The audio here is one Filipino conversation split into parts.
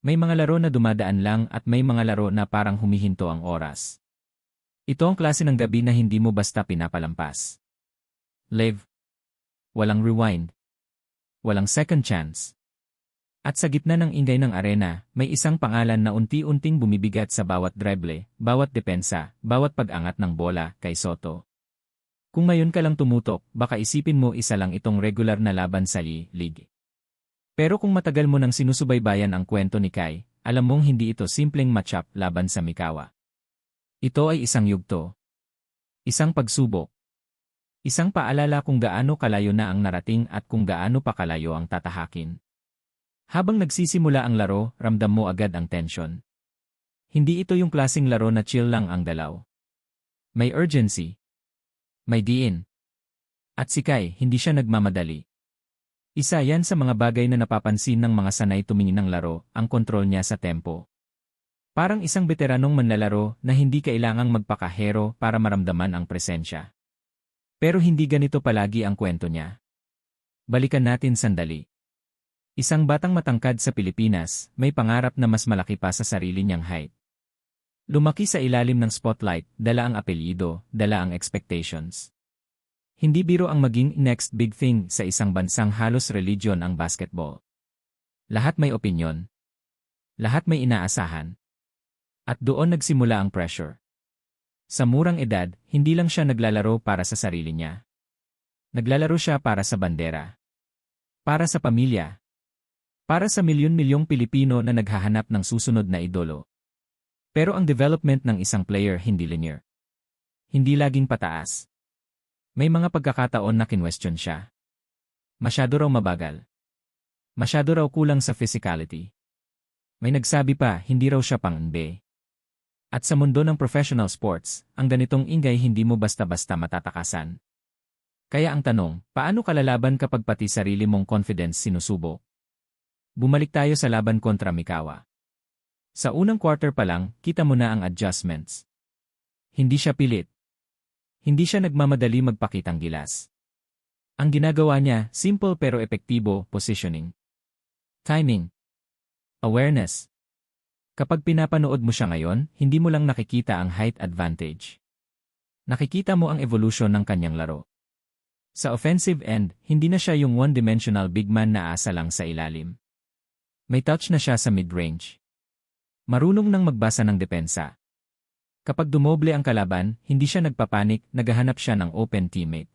May mga laro na dumadaan lang at may mga laro na parang humihinto ang oras. Ito ang klase ng gabi na hindi mo basta pinapalampas. Live. Walang rewind. Walang second chance. At sa gitna ng ingay ng arena, may isang pangalan na unti-unting bumibigat sa bawat dribble, bawat depensa, bawat pag-angat ng bola, kay Soto. Kung ngayon ka lang tumutok, baka isipin mo isa lang itong regular na laban sa league. Pero kung matagal mo nang sinusubaybayan ang kwento ni Kai, alam mong hindi ito simpleng matchup laban sa Mikawa. Ito ay isang yugto. Isang pagsubok. Isang paalala kung gaano kalayo na ang narating at kung gaano pa kalayo ang tatahakin. Habang nagsisimula ang laro, ramdam mo agad ang tension. Hindi ito yung klaseng laro na chill lang ang dalaw. May urgency. May diin. At si Kai, hindi siya nagmamadali. Isa yan sa mga bagay na napapansin ng mga sanay tumingin ng laro, ang kontrol niya sa tempo. Parang isang veteranong manlalaro na hindi kailangang magpakahero para maramdaman ang presensya. Pero hindi ganito palagi ang kwento niya. Balikan natin sandali. Isang batang matangkad sa Pilipinas, may pangarap na mas malaki pa sa sarili niyang height. Lumaki sa ilalim ng spotlight, dala ang apelyido, dala ang expectations. Hindi biro ang maging next big thing sa isang bansang halos religion ang basketball. Lahat may opinyon. Lahat may inaasahan. At doon nagsimula ang pressure. Sa murang edad, hindi lang siya naglalaro para sa sarili niya. Naglalaro siya para sa bandera. Para sa pamilya. Para sa milyon-milyong Pilipino na naghahanap ng susunod na idolo. Pero ang development ng isang player hindi linear. Hindi laging pataas. May mga pagkakataon na kinwestiyon siya. Masyado raw mabagal. Masyado raw kulang sa physicality. May nagsabi pa hindi raw siya pang-NBA. At sa mundo ng professional sports, ang ganitong ingay hindi mo basta-basta matatakasan. Kaya ang tanong, paano ka lalaban kapag pati sarili mong confidence sinusubok? Bumalik tayo sa laban kontra Mikawa. Sa unang quarter pa lang, kita mo na ang adjustments. Hindi siya pilit. Hindi siya nagmamadali magpakitang gilas. Ang ginagawa niya, simple pero epektibo, positioning. Timing. Awareness. Kapag pinapanood mo siya ngayon, hindi mo lang nakikita ang height advantage. Nakikita mo ang evolution ng kanyang laro. Sa offensive end, hindi na siya yung one-dimensional big man na asa lang sa ilalim. May touch na siya sa mid-range. Marunong nang magbasa ng depensa. Kapag dumoble ang kalaban, hindi siya nagpapanik, naghahanap siya ng open teammate.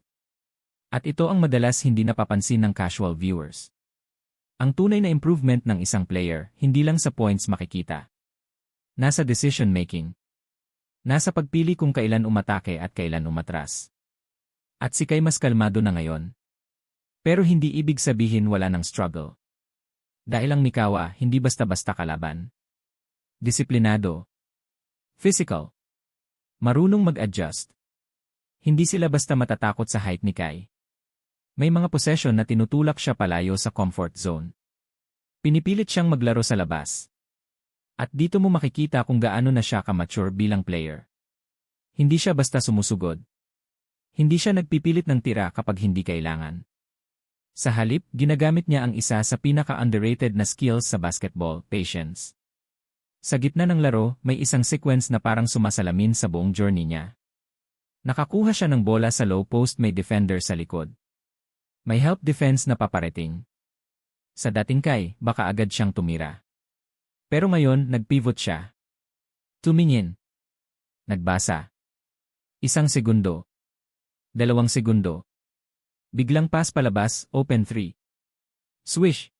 At ito ang madalas hindi napapansin ng casual viewers. Ang tunay na improvement ng isang player, hindi lang sa points makikita. Nasa decision making. Nasa pagpili kung kailan umatake at kailan umatras. At si Kai mas kalmado na ngayon. Pero hindi ibig sabihin wala ng struggle. Dahil ang Mikawa, hindi basta-basta kalaban. Disiplinado. Physical. Marunong mag-adjust. Hindi sila basta matatakot sa height ni Kai. May mga possession na tinutulak siya palayo sa comfort zone. Pinipilit siyang maglaro sa labas. At dito mo makikita kung gaano na siya ka-mature bilang player. Hindi siya basta sumusugod. Hindi siya nagpipilit ng tira kapag hindi kailangan. Sa halip, ginagamit niya ang isa sa pinaka-underrated na skills sa basketball, patience. Sa gitna ng laro, may isang sequence na parang sumasalamin sa buong journey niya. Nakakuha siya ng bola sa low post, may defender sa likod. May help defense na paparating. Sa dating Kai, baka agad siyang tumira. Pero ngayon, nagpivot siya. Tumingin. Nagbasa. 1 segundo. 2 segundo. Biglang pass palabas, open 3. Swish.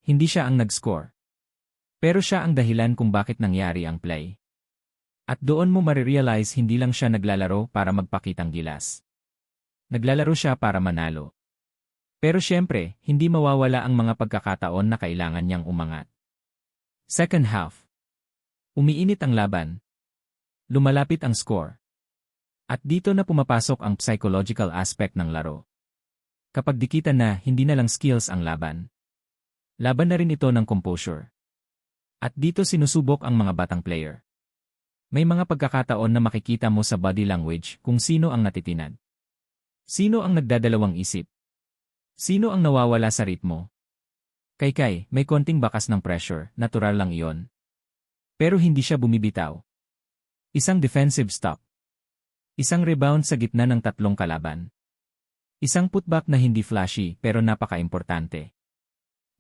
Hindi siya ang nag-score. Pero siya ang dahilan kung bakit nangyari ang play. At doon mo marirealize hindi lang siya naglalaro para magpakitang gilas. Naglalaro siya para manalo. Pero syempre, hindi mawawala ang mga pagkakataon na kailangan niyang umangat. Second half. Umiinit ang laban. Lumalapit ang score. At dito na pumapasok ang psychological aspect ng laro. Kapag dikitan na, hindi na lang skills ang laban. Laban na rin ito ng composure. At dito sinusubok ang mga batang player. May mga pagkakataon na makikita mo sa body language kung sino ang natitinag. Sino ang nagdadalawang isip? Sino ang nawawala sa ritmo? Kay Kai, may konting bakas ng pressure, natural lang iyon. Pero hindi siya bumibitaw. Isang defensive stop. Isang rebound sa gitna ng tatlong kalaban. Isang putback na hindi flashy pero napaka-importante.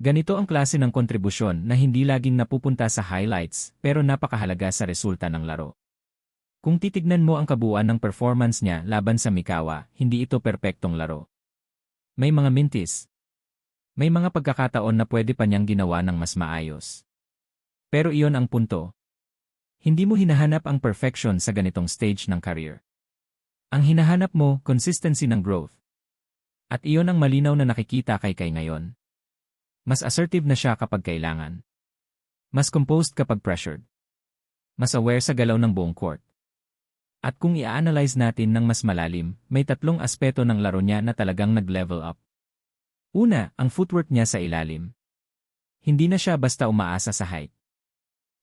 Ganito ang klase ng kontribusyon na hindi laging napupunta sa highlights pero napakahalaga sa resulta ng laro. Kung titignan mo ang kabuuan ng performance niya laban sa Mikawa, hindi ito perpektong laro. May mga mintis. May mga pagkakataon na pwede pa niyang ginawa ng mas maayos. Pero iyon ang punto. Hindi mo hinahanap ang perfection sa ganitong stage ng career. Ang hinahanap mo, consistency ng growth. At iyon ang malinaw na nakikita kay Kai ngayon. Mas assertive na siya kapag kailangan. Mas composed kapag pressured. Mas aware sa galaw ng buong court. At kung i-analyze natin ng mas malalim, may tatlong aspeto ng laro niya na talagang nag-level up. Una, ang footwork niya sa ilalim. Hindi na siya basta umaasa sa height.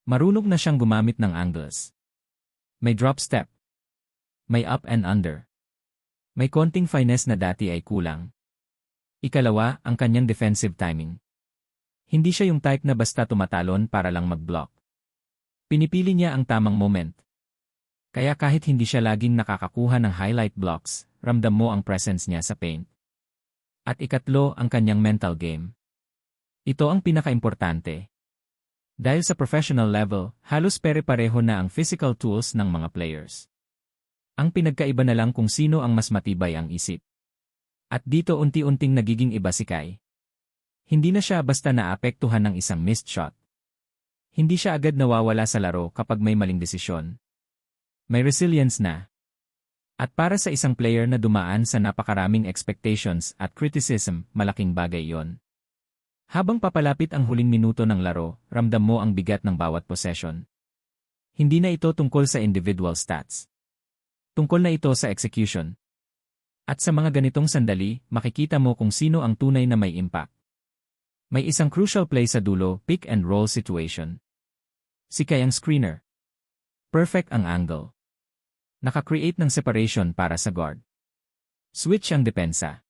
Marunong na siyang gumamit ng angles. May drop step. May up and under. May konting finesse na dati ay kulang. Ikalawa, ang kanyang defensive timing. Hindi siya yung type na basta tumatalon para lang mag-block. Pinipili niya ang tamang moment. Kaya kahit hindi siya laging nakakakuha ng highlight blocks, ramdam mo ang presence niya sa paint. At ikatlo, ang kanyang mental game. Ito ang pinaka-importante. Dahil sa professional level, halos pare-pareho na ang physical tools ng mga players. Ang pinagkaiba na lang kung sino ang mas matibay ang isip. At dito unti-unting nagiging iba si Kai. Hindi na siya basta naapektuhan ng isang missed shot. Hindi siya agad nawawala sa laro kapag may maling desisyon. May resilience na. At para sa isang player na dumaan sa napakaraming expectations at criticism, malaking bagay yon. Habang papalapit ang huling minuto ng laro, ramdam mo ang bigat ng bawat possession. Hindi na ito tungkol sa individual stats. Tungkol na ito sa execution. At sa mga ganitong sandali, makikita mo kung sino ang tunay na may impact. May isang crucial play sa dulo, pick and roll situation. Si Kai ang screener. Perfect ang angle. Naka-create ng separation para sa guard. Switch ang depensa.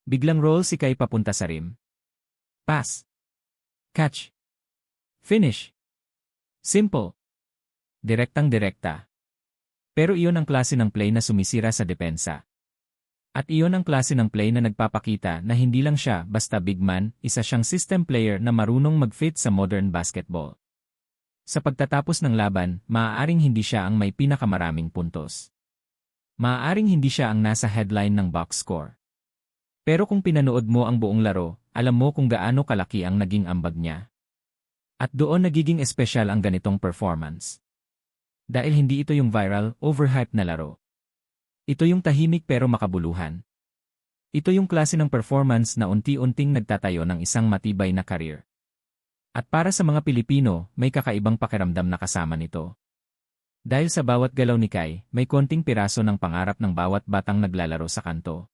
Biglang roll si Kai papunta sa rim. Pass. Catch. Finish. Simple. Direktang-direkta. Pero iyon ang klase ng play na sumisira sa depensa. At iyon ang klase ng play na nagpapakita na hindi lang siya basta big man, isa siyang system player na marunong mag-fit sa modern basketball. Sa pagtatapos ng laban, maaaring hindi siya ang may pinakamaraming puntos. Maaaring hindi siya ang nasa headline ng box score. Pero kung pinanood mo ang buong laro, alam mo kung gaano kalaki ang naging ambag niya. At doon nagiging espesyal ang ganitong performance. Dahil hindi ito yung viral, overhyped na laro. Ito yung tahimik pero makabuluhan. Ito yung klase ng performance na unti-unting nagtatayo ng isang matibay na career. At para sa mga Pilipino, may kakaibang pakiramdam na kasama nito. Dahil sa bawat galaw ni Kai, may konting piraso ng pangarap ng bawat batang naglalaro sa kanto.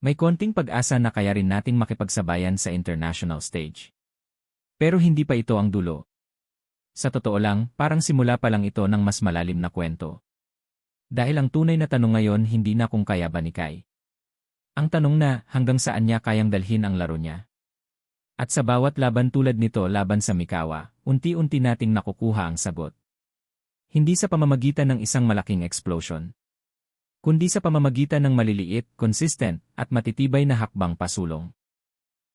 May konting pag-asa na kaya rin nating makipagsabayan sa international stage. Pero hindi pa ito ang dulo. Sa totoo lang, parang simula pa lang ito ng mas malalim na kwento. Dahil ang tunay na tanong ngayon hindi na kung kaya ba ni Kai. Ang tanong na hanggang saan niya kayang dalhin ang laro niya. At sa bawat laban tulad nito laban sa Mikawa, unti-unti nating nakukuha ang sagot. Hindi sa pamamagitan ng isang malaking explosion, kundi sa pamamagitan ng maliliit, consistent, at matitibay na hakbang pasulong.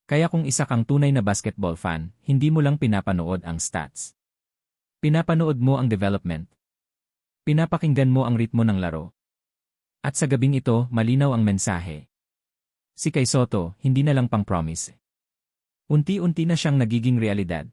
Kaya kung isa kang tunay na basketball fan, hindi mo lang pinapanood ang stats. Pinapanood mo ang development. Pinapakinggan mo ang ritmo ng laro. At sa gabing ito, malinaw ang mensahe. Si Kai Sotto, hindi na lang pang promise. Unti-unti na siyang nagiging realidad.